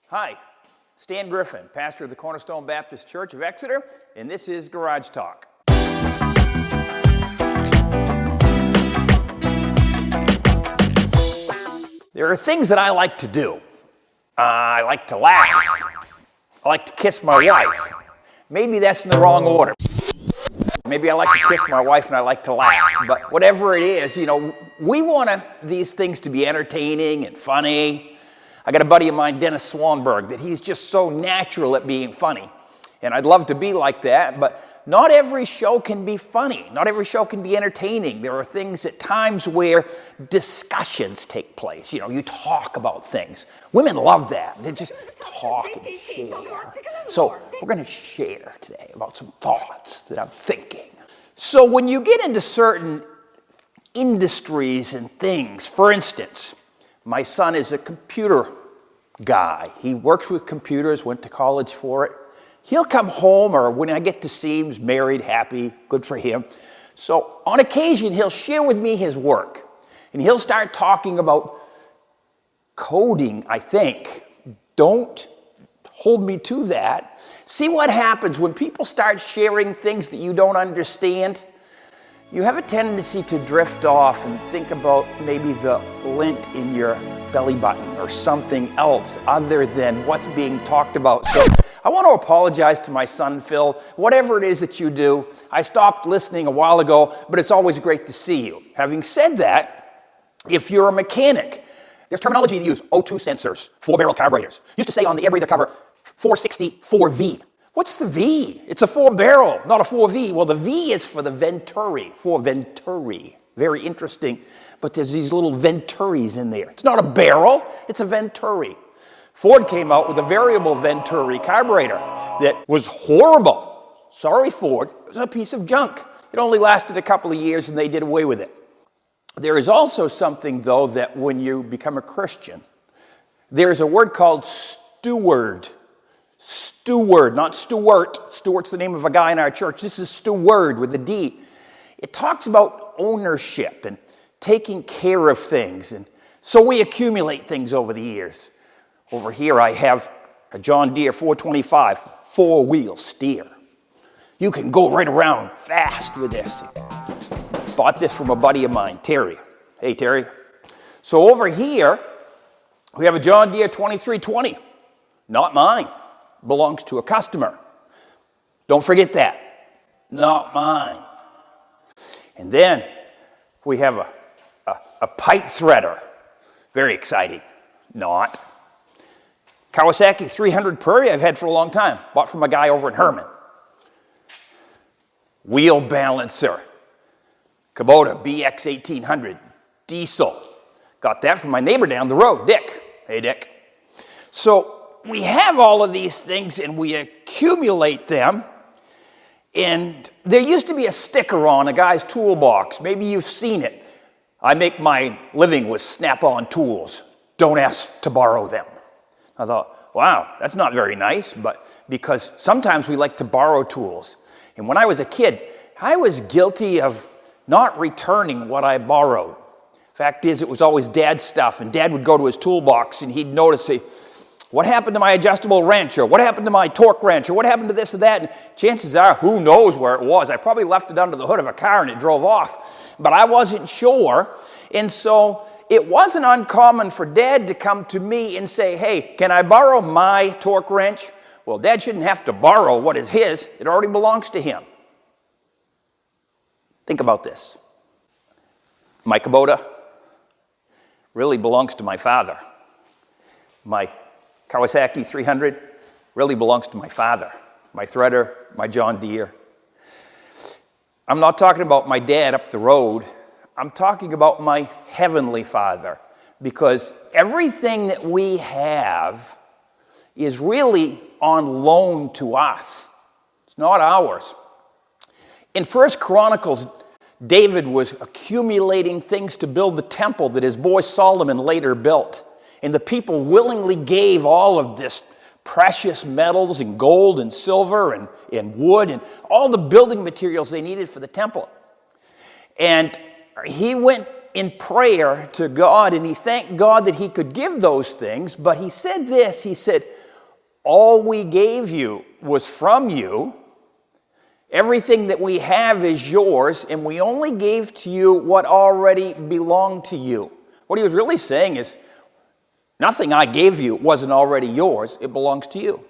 Hi, Stan Griffin, pastor of the Cornerstone Baptist Church of Exeter, and this is Garage Talk. There are things that I like to do. I like to laugh. I like to kiss my wife. Maybe that's in the wrong order. Maybe I like to kiss my wife and I like to laugh. But whatever it is, we want these things to be entertaining and funny. I got a buddy of mine, Dennis Swanberg, that he's just so natural at being funny. And I'd love to be like that, but not every show can be funny. Not every show can be entertaining. There are things at times where discussions take place. You talk about things. Women love that. They just talk and share. So we're going to share today about some thoughts that I'm thinking. So when you get into certain industries and things, for instance, my son is a computer guy. He works with computers, went to college for it. He'll come home, or when I get to see him, he's married, happy, good for him. So on occasion, he'll share with me his work. And he'll start talking about coding, I think. Don't hold me to that. See what happens when people start sharing things that you don't understand. You have a tendency to drift off and think about maybe the lint in your belly button or something else other than what's being talked about. So I want to apologize to my son, Phil. Whatever it is that you do, I stopped listening a while ago, but it's always great to see you. Having said that, if you're a mechanic, there's terminology to use. O2 sensors, 4-barrel carburetors. Used to say on the air breather cover, 460 4V. What's the V? It's a 4-barrel, not a 4V. Well, the V is for the Venturi, for Venturi. Very interesting, but there's these little Venturis in there. It's not a barrel, it's a Venturi. Ford came out with a variable Venturi carburetor that was horrible. Sorry, Ford, it was a piece of junk. It only lasted a couple of years and they did away with it. There is also something, though, that when you become a Christian, there's a word called steward. Steward, not Stewart. Stewart's the name of a guy in our church. This is steward with a D. It talks about ownership and taking care of things. And so we accumulate things over the years. Over here I have a John Deere 425 4-wheel steer. You can go right around fast with this. Bought this from a buddy of mine, Terry. Hey, Terry. So over here we have a John Deere 2320. Not mine. Belongs to a customer. Don't forget that. Not mine. And then we have a pipe threader. Very exciting. Not. Kawasaki 300 Prairie I've had for a long time. Bought from a guy over in Herman. Wheel balancer. Kubota BX 1800 diesel. Got that from my neighbor down the road, Dick. Hey, Dick. So we have all of these things and we accumulate them. And there used to be a sticker on a guy's toolbox. Maybe you've seen it. I make my living with Snapon Tools. Don't ask to borrow them. I thought, wow, that's not very nice, but because sometimes we like to borrow tools. And when I was a kid, I was guilty of not returning what I borrowed. Fact is, it was always Dad's stuff, and Dad would go to his toolbox and he'd notice, say, what happened to my adjustable wrench, or what happened to my torque wrench, or what happened to this or that? And chances are, who knows where it was. I probably left it under the hood of a car and it drove off, but I wasn't sure. And so it wasn't uncommon for Dad to come to me and say, hey, can I borrow my torque wrench? Well, Dad shouldn't have to borrow what is his. It already belongs to him. Think about this. My Kubota really belongs to my father. My Kawasaki 300 really belongs to my father. My threader, my John Deere. I'm not talking about my dad up the road. I'm talking about my heavenly Father, because everything that we have is really on loan to us. It's not ours. In 1 Chronicles, David was accumulating things to build the temple that his boy Solomon later built. And the people willingly gave all of this precious metals and gold and silver and wood and all the building materials they needed for the temple. And he went in prayer to God, and he thanked God that he could give those things, but he said this, he said, all we gave you was from you. Everything that we have is yours, and we only gave to you what already belonged to you. What he was really saying is, nothing I gave you wasn't already yours. It belongs to you.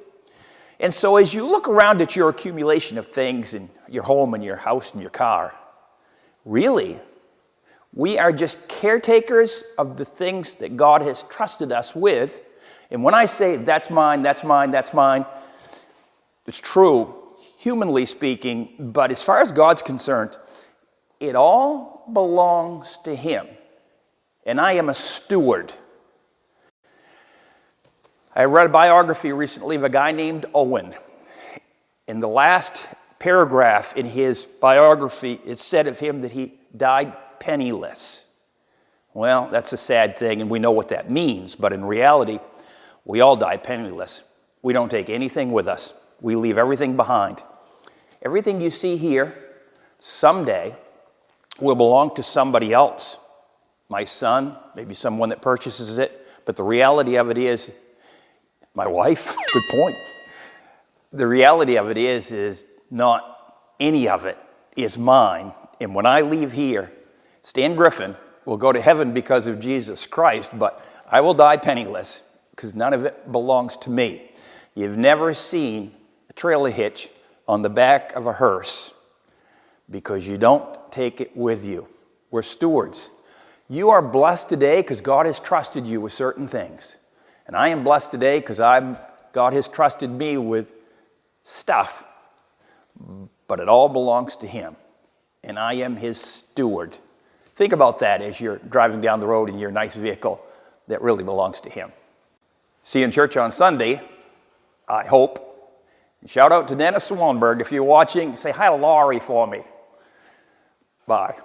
And so as you look around at your accumulation of things in your home and your house and your car, really, we are just caretakers of the things that God has trusted us with. And when I say that's mine, that's mine, that's mine, it's true, humanly speaking, but as far as God's concerned, it all belongs to him. And I am a steward. I read a biography recently of a guy named Owen. In the last paragraph in his biography, it said of him that he died penniless. Well, that's a sad thing, and we know what that means, but in reality, we all die penniless. We don't take anything with us. We leave everything behind. Everything you see here someday will belong to somebody else. My son, maybe someone that purchases it, but the reality of it is, my wife, good point. The reality of it is not any of it is mine. And when I leave here, Stan Griffin will go to heaven because of Jesus Christ, but I will die penniless because none of it belongs to me. You've never seen a trailer hitch on the back of a hearse because you don't take it with you. We're stewards. You are blessed today because God has trusted you with certain things. And I am blessed today because God has trusted me with stuff, but it all belongs to him, and I am his steward. Think about that as you're driving down the road in your nice vehicle that really belongs to him. See you in church on Sunday, I hope. And shout out to Dennis Swanberg. If you're watching, say hi to Laurie for me. Bye.